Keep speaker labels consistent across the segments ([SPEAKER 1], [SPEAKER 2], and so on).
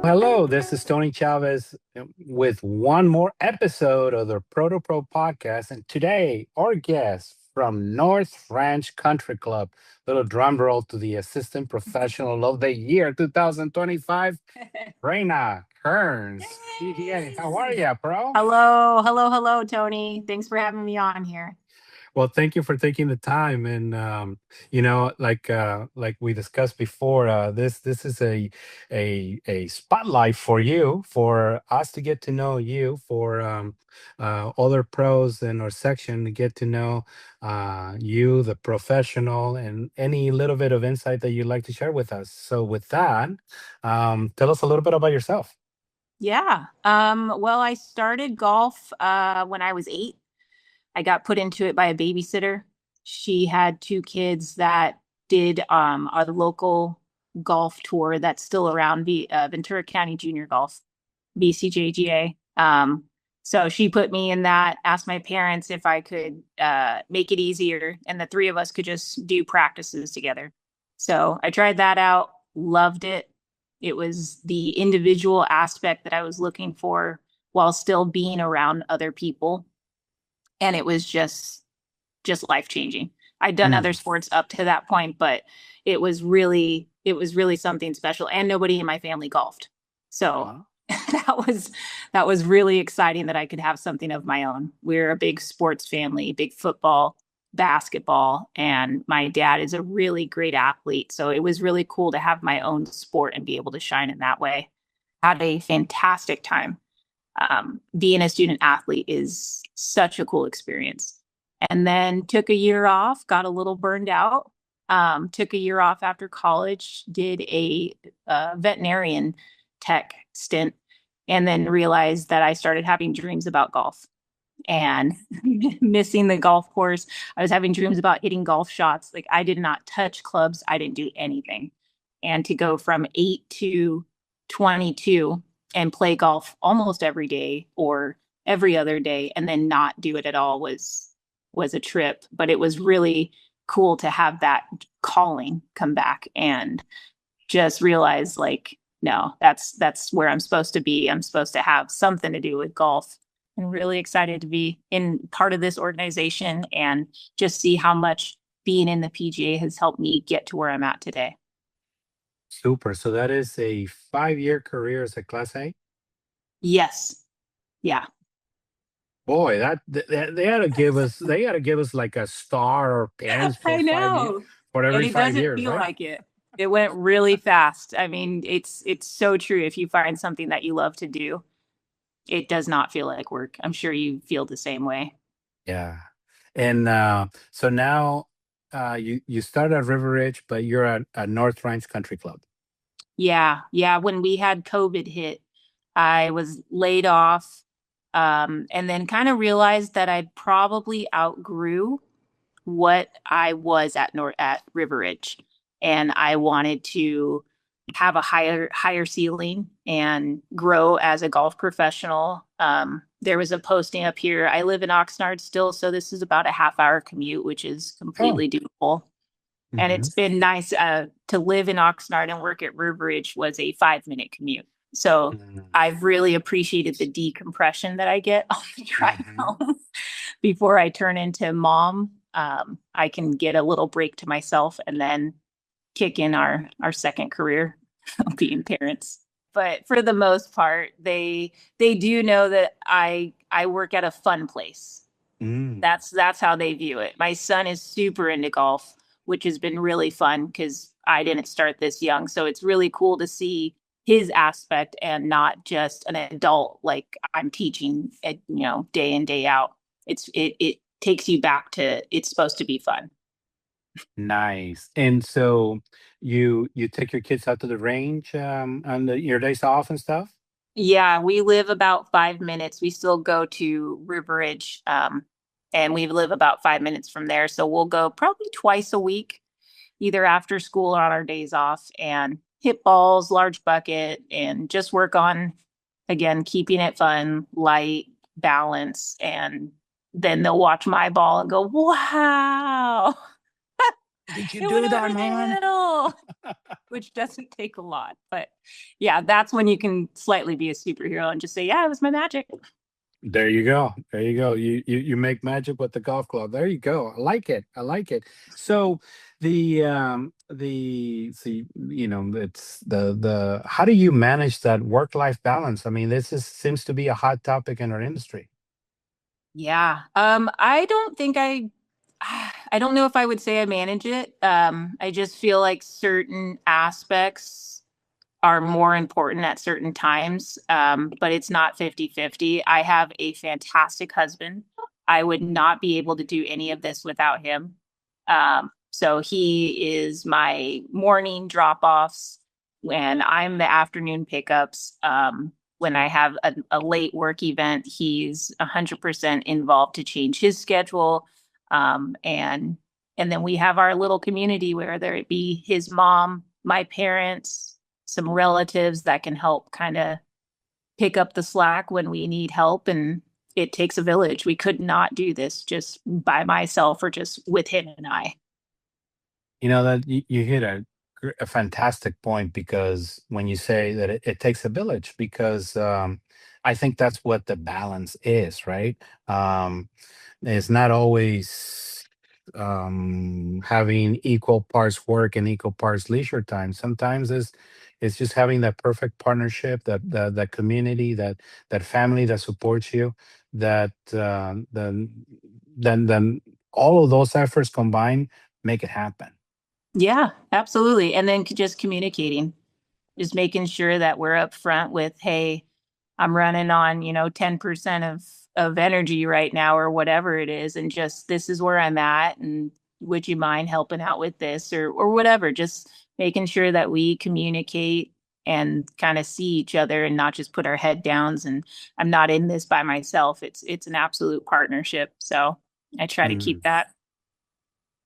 [SPEAKER 1] Hello, this is Tony Chavez with one more episode of the Pro2Pro podcast. And today, our guest from North Ranch Country Club, little drum roll to the Assistant Professional of the Year 2025, Reina Kearns, PGA. How are
[SPEAKER 2] Yay!
[SPEAKER 1] you, bro?
[SPEAKER 2] Hello, Tony. Thanks for having me on here.
[SPEAKER 1] Well, thank you for taking the time, and like we discussed before, this is a spotlight for you, for us to get to know you, for other pros in our section to get to know you, the professional, and any little bit of insight that you'd like to share with us. So, with that, tell us a little bit about yourself.
[SPEAKER 2] Yeah. Well, I started golf when I was 8. I got put into it by a babysitter. She had 2 kids that did our local golf tour that's still around, Ventura County Junior Golf, BCJGA. So she put me in that, asked my parents if I could make it easier, and the three of us could just do practices together. So I tried that out, loved it. It was the individual aspect that I was looking for while still being around other people. And it was just life changing. I'd done other
[SPEAKER 1] Mm.
[SPEAKER 2] sports up to that point, but it was really something special. And nobody in my family golfed. So
[SPEAKER 1] Uh,
[SPEAKER 2] that was really exciting that I could have something of my own. We're a big sports family, big football, basketball, and my dad is a really great athlete. So it was really cool to have my own sport and be able to shine in that way. Had a fantastic time. Being a student athlete is such a cool experience. And then took a year off, got a little burned out. Took a year off after college, did a veterinarian tech stint, and then realized that I started having dreams about golf and missing the golf course. I was having dreams about hitting golf shots. Like, I did not touch clubs, I didn't do anything. And to go from 8 to 22 and play golf almost every day or every other day and then not do it at all was a trip. But it was really cool to have that calling come back and just realize, like, no, that's where I'm supposed to be. I'm supposed to have something to do with golf. And really excited to be in part of this organization and just see how much being in the PGA has helped me get to where I'm at today.
[SPEAKER 1] Super. So that is a 5-year career as a Class A.
[SPEAKER 2] Yes. Yeah.
[SPEAKER 1] Boy, they ought to give us like a star or pins
[SPEAKER 2] I
[SPEAKER 1] for 5 years,
[SPEAKER 2] know.
[SPEAKER 1] for
[SPEAKER 2] And
[SPEAKER 1] every
[SPEAKER 2] it
[SPEAKER 1] five
[SPEAKER 2] doesn't
[SPEAKER 1] years,
[SPEAKER 2] feel
[SPEAKER 1] right?
[SPEAKER 2] like it. It went really fast. I mean, it's so true. If you find something that you love to do, it does not feel like work. I'm sure you feel the same way.
[SPEAKER 1] Yeah. And so now you started at River Ridge, but you're at North Ranch Country Club.
[SPEAKER 2] Yeah, yeah. When we had COVID hit, I was laid off, and then kind of realized that I'd probably outgrew what I was at River Ridge, and I wanted to have a higher ceiling and grow as a golf professional. There was a posting up here. I live in Oxnard still, so this is about a half-hour commute, which is
[SPEAKER 1] Oh.
[SPEAKER 2] completely doable. And
[SPEAKER 1] Hmm.
[SPEAKER 2] it's been nice to live in Oxnard and work at River Ridge was a 5-minute commute. So I've really appreciated the decompression that I get on the drive
[SPEAKER 1] Hmm.
[SPEAKER 2] home before I turn into mom. I can get a little break to myself and then kick in our second career, being parents. But for the most part, they do know that I work at a fun place.
[SPEAKER 1] Mm.
[SPEAKER 2] That's how they view it. My son is super into golf, which has been really fun because I didn't start this young. So it's really cool to see his aspect and not just an adult like I'm teaching it, day in, day out. It takes you back to it's supposed to be fun.
[SPEAKER 1] Nice. And so you take your kids out to the range on your days off and stuff?
[SPEAKER 2] Yeah, we live about 5 minutes. We still go to River Ridge, and we live about 5 minutes from there. So we'll go probably twice a week, either after school or on our days off, and hit balls, large bucket, and just work on, again, keeping it fun, light, balance. And then they'll watch my ball and go, wow,
[SPEAKER 1] Did you
[SPEAKER 2] it went
[SPEAKER 1] do that,
[SPEAKER 2] over the
[SPEAKER 1] man?
[SPEAKER 2] middle. which doesn't take a lot. But yeah, that's when you can slightly be a superhero and just say, yeah, it was my magic.
[SPEAKER 1] There you go. There you go. You make magic with the golf club. There you go. I like it. I like it. So the see, it's the how do you manage that work-life balance? I mean, this is seems to be a hot topic in our industry.
[SPEAKER 2] Yeah. I don't think I don't know if I would say I manage it. I just feel like certain aspects are more important at certain times. But it's not 50-50. I have a fantastic husband. I would not be able to do any of this without him. So he is my morning drop-offs when I'm the afternoon pickups. When I have a late work event, he's 100% involved to change his schedule. And then we have our little community where there it be his mom, my parents, some relatives that can help kind of pick up the slack when we need help. And it takes a village. We could not do this just by myself or just with him and I.
[SPEAKER 1] You know that you hit a fantastic point because when you say that it takes a village, because I think that's what the balance is, right? It's not always having equal parts work and equal parts leisure time. Sometimes it's just having that perfect partnership, that community, that family that supports you, that then all of those efforts combined make it happen.
[SPEAKER 2] Yeah, absolutely. And then just communicating, just making sure that we're up front with, hey, I'm running on, 10% of energy right now or whatever it is, and just this is where I'm at, and would you mind helping out with this or whatever, just making sure that we communicate and kind of see each other and not just put our head downs and I'm not in this by myself. It's an absolute partnership. So I try to keep
[SPEAKER 1] Mm.
[SPEAKER 2] that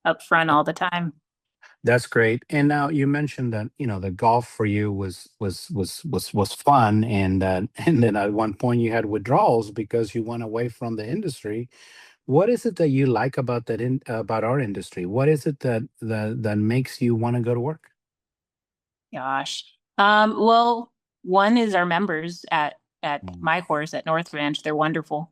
[SPEAKER 2] up front all the time.
[SPEAKER 1] That's great. And now you mentioned that, the golf for you was fun, and and then at one point you had withdrawals because you went away from the industry. What is it that you like about about our industry? What is it that makes you want to go to work?
[SPEAKER 2] Gosh. Well, one is our members at
[SPEAKER 1] Mm.
[SPEAKER 2] my course at North Ranch. They're wonderful.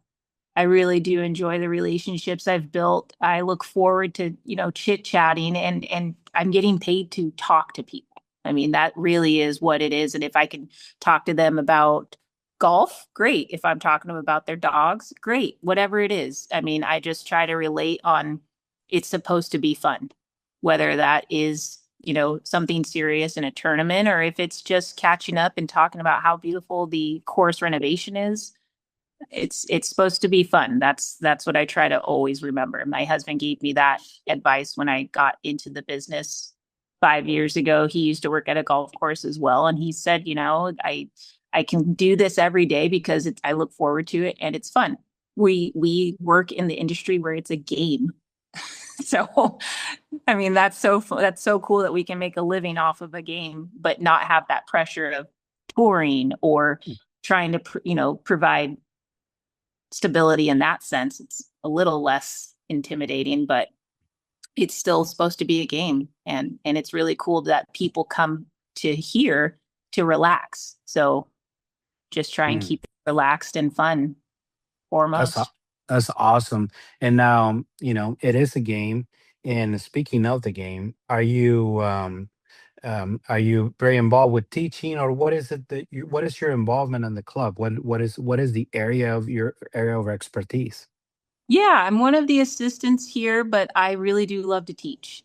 [SPEAKER 2] I really do enjoy the relationships I've built. I look forward to, chit-chatting and I'm getting paid to talk to people. I mean, that really is what it is. And if I can talk to them about golf, great. If I'm talking to them about their dogs, great. Whatever it is. I mean, I just try to relate on it's supposed to be fun, whether that is, something serious in a tournament or if it's just catching up and talking about how beautiful the course renovation is. It's supposed to be fun. That's what I try to always remember. My husband gave me that advice when I got into the business 5 years ago. He used to work at a golf course as well, and he said, I can do this every day because I look forward to it and it's fun. We work in the industry where it's a game. So, I mean, that's so cool that we can make a living off of a game, but not have that pressure of touring or trying to, provide stability in that sense. It's a little less intimidating, but it's still supposed to be a game. And it's really cool that people come to here to relax. So just try and
[SPEAKER 1] Mm.
[SPEAKER 2] keep it relaxed and fun
[SPEAKER 1] That's
[SPEAKER 2] foremost.
[SPEAKER 1] that's awesome. And now, it is a game. And speaking of the game, are you very involved with teaching, or what is it what is your involvement in the club? What is the area of your area of expertise?
[SPEAKER 2] Yeah, I'm one of the assistants here, but I really do love to teach.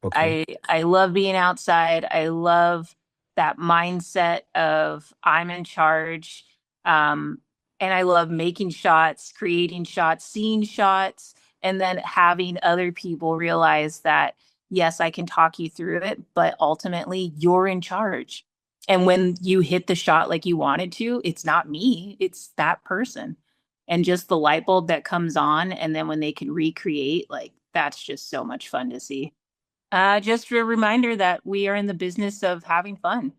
[SPEAKER 1] Okay.
[SPEAKER 2] I love being outside. I love that mindset of I'm in charge. Um, and I love making shots, creating shots, seeing shots, and then having other people realize that yes, I can talk you through it, but ultimately you're in charge. And when you hit the shot like you wanted to, it's not me, it's that person. And just the light bulb that comes on, and then when they can recreate, like that's just so much fun to see. Just a reminder that we are in the business of having fun,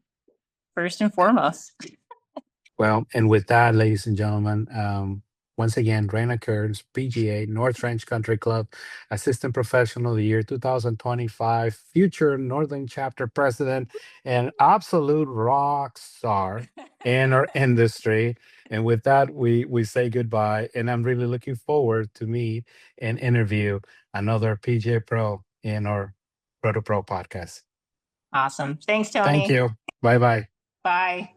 [SPEAKER 2] first and foremost.
[SPEAKER 1] Well, and with that, ladies and gentlemen, Once again, Reina Kearns, PGA, North Ranch Country Club, Assistant Professional of the Year 2025, future Northern Chapter President, and absolute rock star in our industry. And with that, we say goodbye. And I'm really looking forward to meet and interview another PGA Pro in our Pro2Pro podcast.
[SPEAKER 2] Awesome. Thanks,
[SPEAKER 1] Thank
[SPEAKER 2] Tony.
[SPEAKER 1] you. Bye bye.
[SPEAKER 2] Bye.